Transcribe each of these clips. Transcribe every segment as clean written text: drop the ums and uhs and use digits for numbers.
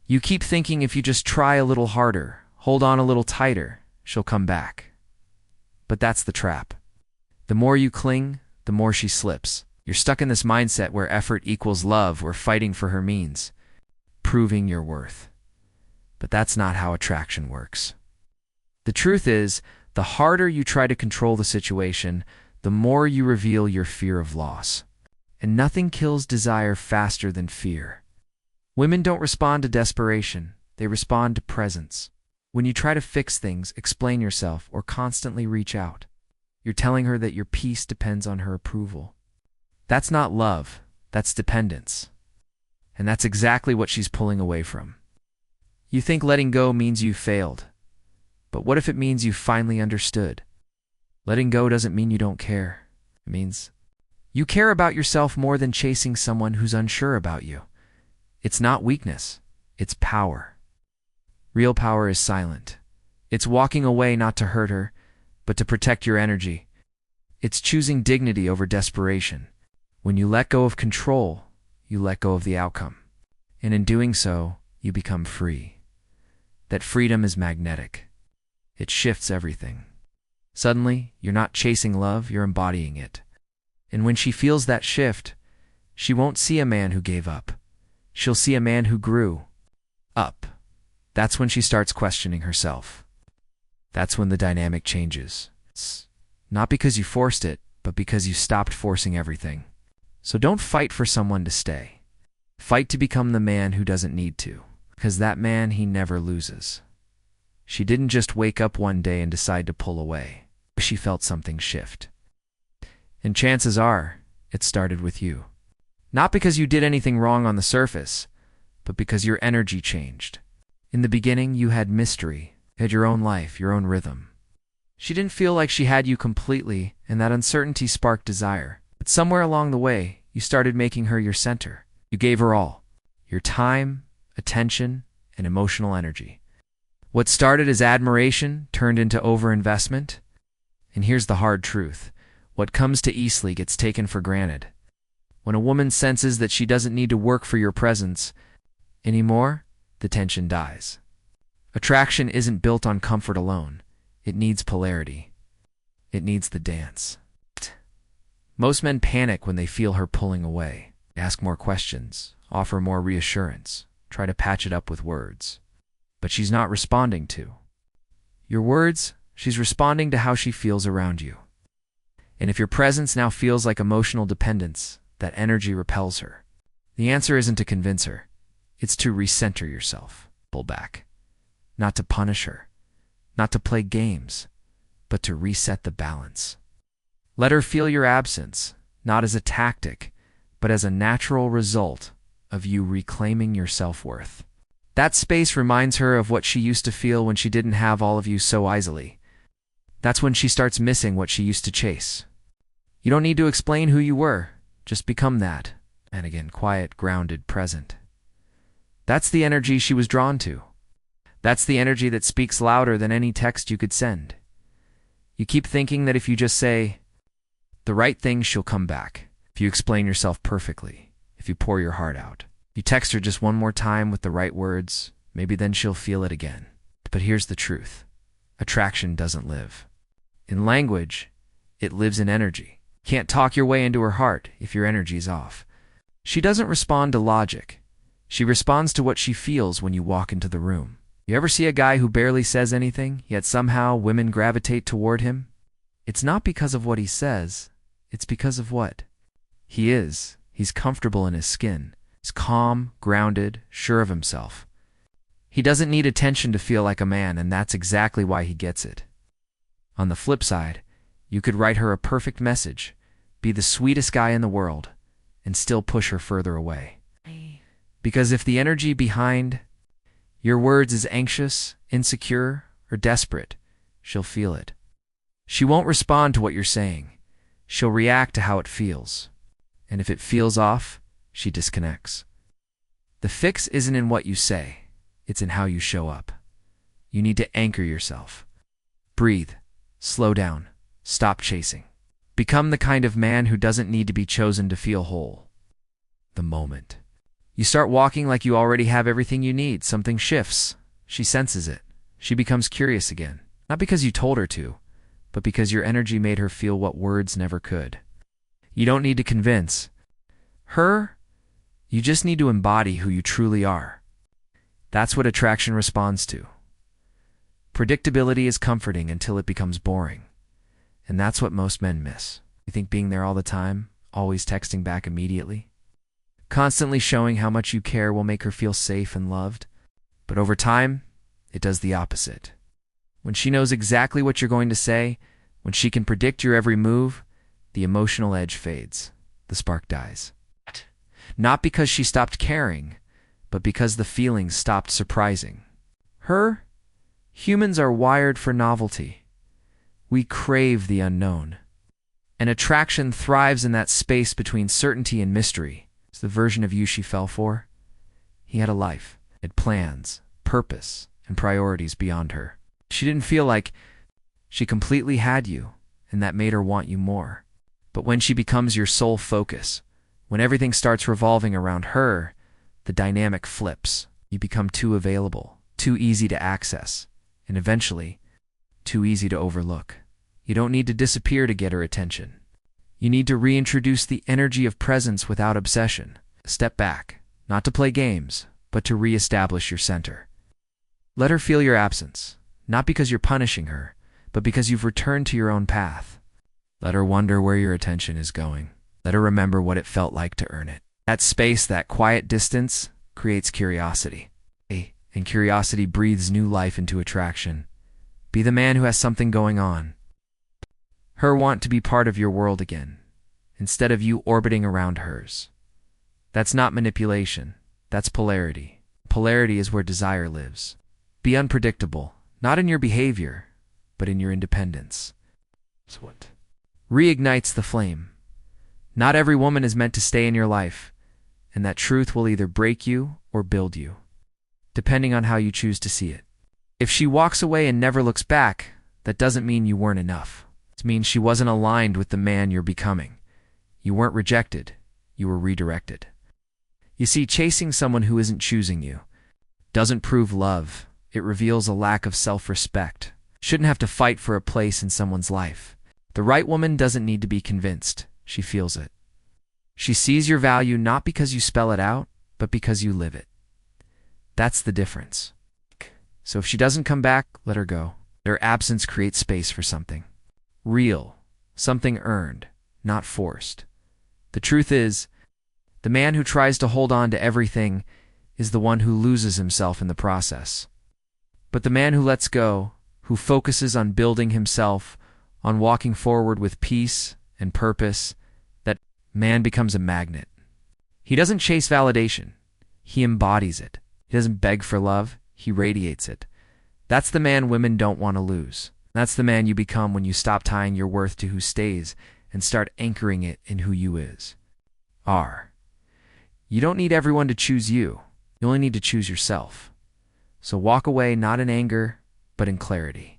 You keep thinking if you just try a little harder, hold on a little tighter, she'll come back. But that's the trap. The more you cling, the more she slips. You're stuck in this mindset where effort equals love, where fighting for her means proving your worth. But that's not how attraction works. The truth is, the harder you try to control the situation, the more you reveal your fear of loss. And nothing kills desire faster than fear. Women don't respond to desperation, they respond to presence. When you try to fix things, explain yourself, or constantly reach out, you're telling her that your peace depends on her approval. That's not love, that's dependence. And that's exactly what she's pulling away from. You think letting go means you failed. But what if it means you finally understood? Letting go doesn't mean you don't care. It means you care about yourself more than chasing someone who's unsure about you. It's not weakness, it's power. Real power is silent. It's walking away not to hurt her, but to protect your energy. It's choosing dignity over desperation. When you let go of control, you let go of the outcome. And in doing so, you become free. That freedom is magnetic. It shifts everything. Suddenly, you're not chasing love, you're embodying it. And when she feels that shift, she won't see a man who gave up. She'll see a man who grew up. That's when she starts questioning herself. That's when the dynamic changes. It's not because you forced it, but because you stopped forcing everything. So don't fight for someone to stay. Fight to become the man who doesn't need to, because that man, he never loses. She didn't just wake up one day and decide to pull away. She felt something shift. And chances are, it started with you. Not because you did anything wrong on the surface, but because your energy changed. In the beginning, you had mystery, had your own life, your own rhythm. She didn't feel like she had you completely, and that uncertainty sparked desire. But somewhere along the way, you started making her your center. You gave her all. Your time, attention, and emotional energy. What started as admiration turned into overinvestment. And here's the hard truth. What comes too easily gets taken for granted. When a woman senses that she doesn't need to work for your presence anymore, the tension dies. Attraction isn't built on comfort alone. It needs polarity. It needs the dance. Most men panic when they feel her pulling away. They ask more questions, offer more reassurance, try to patch it up with words. But she's not responding to your words, she's responding to how she feels around you. And if your presence now feels like emotional dependence, that energy repels her. The answer isn't to convince her. It's to recenter yourself, pull back. Not to punish her, not to play games, but to reset the balance. Let her feel your absence, not as a tactic, but as a natural result of you reclaiming your self-worth. That space reminds her of what she used to feel when she didn't have all of you so easily. That's when she starts missing what she used to chase. You don't need to explain who you were, just become that. And again, quiet, grounded, present. That's the energy she was drawn to. That's the energy that speaks louder than any text you could send. You keep thinking that if you just say the right thing, she'll come back. If you explain yourself perfectly, if you pour your heart out. You text her just one more time with the right words, maybe then she'll feel it again. But here's the truth. Attraction doesn't live in language, it lives in energy. Can't talk your way into her heart if your energy's off. She doesn't respond to logic. She responds to what she feels when you walk into the room. You ever see a guy who barely says anything, yet somehow women gravitate toward him? It's not because of what he says, it's because of what he is. He's comfortable in his skin. He's calm, grounded, sure of himself. He doesn't need attention to feel like a man, and that's exactly why he gets it. On the flip side, you could write her a perfect message, be the sweetest guy in the world, and still push her further away. Because if the energy behind your words is anxious, insecure, or desperate, she'll feel it. She won't respond to what you're saying. She'll react to how it feels. And if it feels off, she disconnects. The fix isn't in what you say, it's in how you show up. You need to anchor yourself. Breathe, slow down, stop chasing. Become the kind of man who doesn't need to be chosen to feel whole. The moment. You start walking like you already have everything you need. Something shifts. She senses it. She becomes curious again. Not because you told her to, but because your energy made her feel what words never could. You don't need to convince her. You just need to embody who you truly are. That's what attraction responds to. Predictability is comforting until it becomes boring. And that's what most men miss. You think being there all the time, always texting back immediately, constantly showing how much you care will make her feel safe and loved. But over time, it does the opposite. When she knows exactly what you're going to say, when she can predict your every move, the emotional edge fades. The spark dies. Not because she stopped caring, but because the feelings stopped surprising her. Humans are wired for novelty. We crave the unknown. And attraction thrives in that space between certainty and mystery. It's the version of you she fell for. He had a life, had plans, purpose, and priorities beyond her. She didn't feel like she completely had you, and that made her want you more. But when she becomes your sole focus, when everything starts revolving around her, the dynamic flips. You become too available, too easy to access, and eventually, too easy to overlook. You don't need to disappear to get her attention. You need to reintroduce the energy of presence without obsession. Step back, not to play games, but to reestablish your center. Let her feel your absence, not because you're punishing her, but because you've returned to your own path. Let her wonder where your attention is going. Let her remember what it felt like to earn it. That space, that quiet distance, creates curiosity. And curiosity breathes new life into attraction. Be the man who has something going on. Her want to be part of your world again, instead of you orbiting around hers. That's not manipulation. That's polarity. Polarity is where desire lives. Be unpredictable, not in your behavior, but in your independence. So what reignites the flame? Not every woman is meant to stay in your life, and that truth will either break you or build you, depending on how you choose to see it. If she walks away and never looks back, that doesn't mean you weren't enough. It means she wasn't aligned with the man you're becoming. You weren't rejected, you were redirected. You see, chasing someone who isn't choosing you doesn't prove love. It reveals a lack of self-respect. Shouldn't have to fight for a place in someone's life. The right woman doesn't need to be convinced. She feels it. She sees your value not because you spell it out, but because you live it. That's the difference. So if she doesn't come back, let her go. Their absence creates space for something real, something earned, not forced. The truth is, the man who tries to hold on to everything is the one who loses himself in the process. But the man who lets go, who focuses on building himself, on walking forward with peace and purpose, that man becomes a magnet. He doesn't chase validation. He embodies it. He doesn't beg for love. He radiates it. That's the man women don't want to lose. That's the man you become when you stop tying your worth to who stays and start anchoring it in who you are. You don't need everyone to choose you. You only need to choose yourself. So walk away not in anger, but in clarity.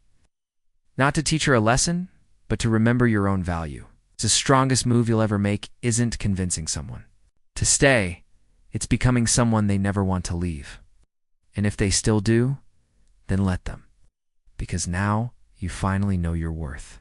Not to teach her a lesson, but to remember your own value. The strongest move you'll ever make isn't convincing someone to stay. It's becoming someone they never want to leave. And if they still do, then let them. Because now you finally know your worth.